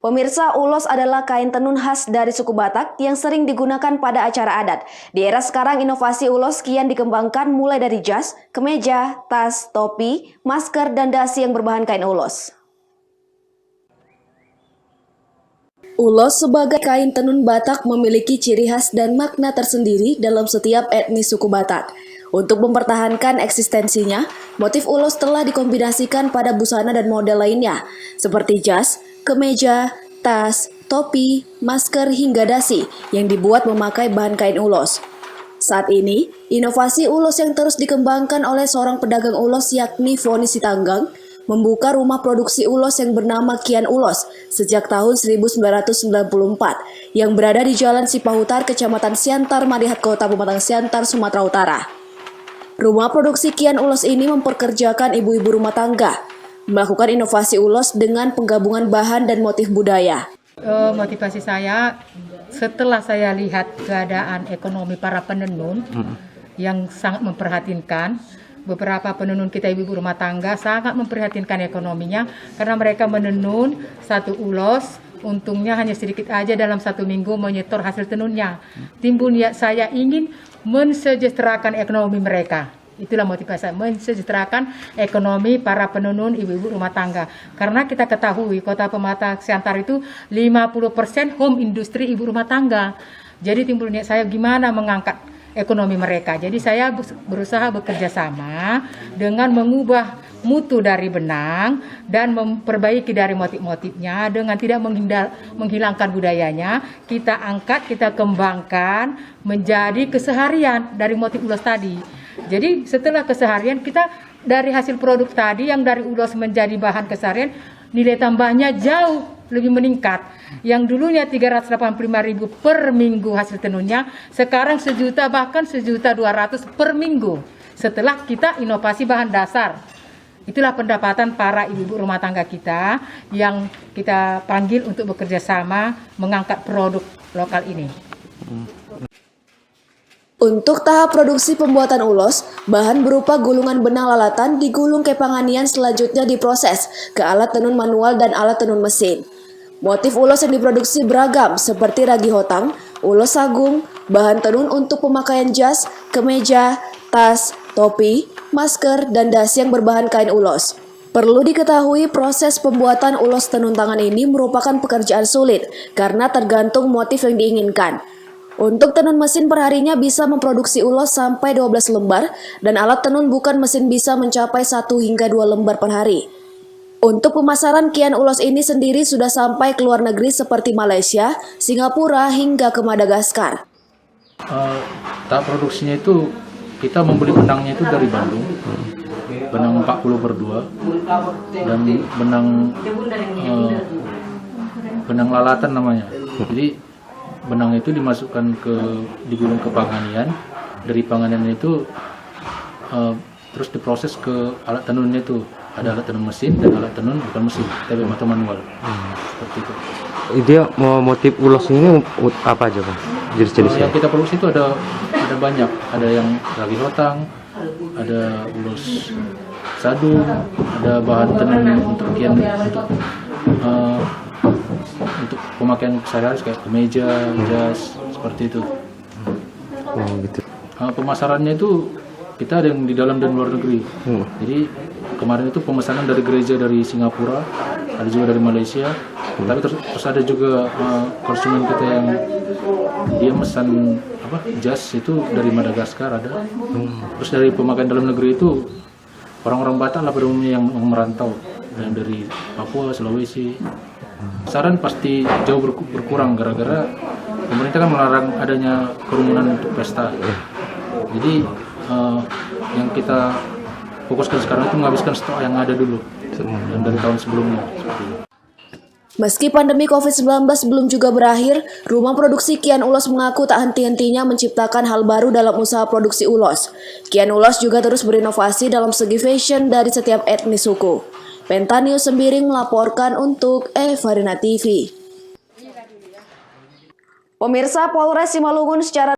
Pemirsa, ulos adalah kain tenun khas dari suku Batak yang sering digunakan pada acara adat. Di era sekarang, inovasi ulos kian dikembangkan mulai dari jas, kemeja, tas, topi, masker, dan dasi yang berbahan kain ulos. Ulos sebagai kain tenun Batak memiliki ciri khas dan makna tersendiri dalam setiap etnis suku Batak. Untuk mempertahankan eksistensinya, motif ulos telah dikombinasikan pada busana dan model lainnya, seperti jas, kemeja, tas, topi, masker, hingga dasi yang dibuat memakai bahan kain ulos. Saat ini, inovasi ulos yang terus dikembangkan oleh seorang pedagang ulos yakni Foni Sitanggang membuka rumah produksi ulos yang bernama Kian Ulos sejak tahun 1994 yang berada di Jalan Sipahutar, Kecamatan Siantar, Madihat, Kota Pematang Siantar, Sumatera Utara. Rumah produksi Kian Ulos ini memperkerjakan ibu-ibu rumah tangga, melakukan inovasi ulos dengan penggabungan bahan dan motif budaya. Motivasi saya setelah saya lihat keadaan ekonomi para penenun yang sangat memprihatinkan. Beberapa penenun kita ibu-ibu rumah tangga sangat memprihatinkan ekonominya karena mereka menenun satu ulos, untungnya hanya sedikit aja dalam 1 minggu menyetor hasil tenunnya. Timbul niat saya ingin mensejahterakan ekonomi mereka. Itulah motivasi saya, mensejahterakan ekonomi para penenun ibu-ibu rumah tangga. Karena kita ketahui Kota Pematang Siantar itu 50% home industri ibu rumah tangga. Jadi timbul niat saya gimana mengangkat ekonomi mereka. Jadi saya berusaha bekerja sama dengan mengubah mutu dari benang dan memperbaiki dari motif-motifnya dengan tidak menghilangkan budayanya. Kita angkat, kita kembangkan menjadi keseharian dari motif ulos tadi. Jadi setelah keseharian kita dari hasil produk tadi yang dari ulos menjadi bahan keseharian, nilai tambahnya jauh lebih meningkat. Yang dulunya 385.000 per minggu hasil tenunnya, sekarang 1 juta bahkan 1.200.000 per minggu. Setelah kita inovasi bahan dasar. Itulah pendapatan para ibu-ibu rumah tangga kita yang kita panggil untuk bekerja sama mengangkat produk lokal ini. Untuk tahap produksi pembuatan ulos, bahan berupa gulungan benang lalatan digulung ke panganian, selanjutnya diproses ke alat tenun manual dan alat tenun mesin. Motif ulos yang diproduksi beragam seperti ragi hotang, ulos sagung, bahan tenun untuk pemakaian jas, kemeja, tas, topi, masker, dan dasi yang berbahan kain ulos. Perlu diketahui proses pembuatan ulos tenun tangan ini merupakan pekerjaan sulit karena tergantung motif yang diinginkan. Untuk tenun mesin perharinya bisa memproduksi ulos sampai 12 lembar dan alat tenun bukan mesin bisa mencapai 1 hingga 2 lembar per hari. Untuk pemasaran Kian Ulos ini sendiri sudah sampai ke luar negeri seperti Malaysia, Singapura, hingga ke Madagaskar. Tahap produksinya itu kita membeli benangnya itu dari Bandung, benang 40/2 dan benang lalatan namanya. Jadi benang itu dimasukkan digulung ke panganian, dari panganian itu terus diproses ke alat tenunnya itu. Ada alat tenun mesin dan alat tenun bukan mesin, tapi atau manual. Seperti itu. Dia motif ulos ini apa aja, Bang? Jenis-jenisnya? Yang kita produksi itu ada banyak. Ada yang ragi hotang, ada ulos sadung, ada bahan tenun untuk kian untuk pemakaian sehari-hari kayak kemeja, jas, seperti itu. Oh, gitu. Pemasarannya itu kita ada yang di dalam dan luar negeri. Jadi kemarin itu pemesanan dari gereja dari Singapura, ada juga dari Malaysia. Tapi terus ada juga konsumen kita yang dia pesan jas itu dari Madagaskar ada. Terus dari pemakaian dalam negeri itu orang-orang Batak lah pada umumnya yang merantau, yang dari Papua, Sulawesi. Saran pasti jauh berkurang gara-gara pemerintah kan melarang adanya kerumunan untuk pesta. Jadi yang kita fokuskan sekarang itu menghabiskan stok yang ada dulu yang dari tahun sebelumnya. Meski pandemi COVID-19 belum juga berakhir, rumah produksi Kian Ulos mengaku tak henti-hentinya menciptakan hal baru dalam usaha produksi ulos. Kian Ulos juga terus berinovasi dalam segi fashion dari setiap etnis suku. Penta News Sembiring melaporkan untuk Evarina TV. Pemirsa, Polres Simalungun secara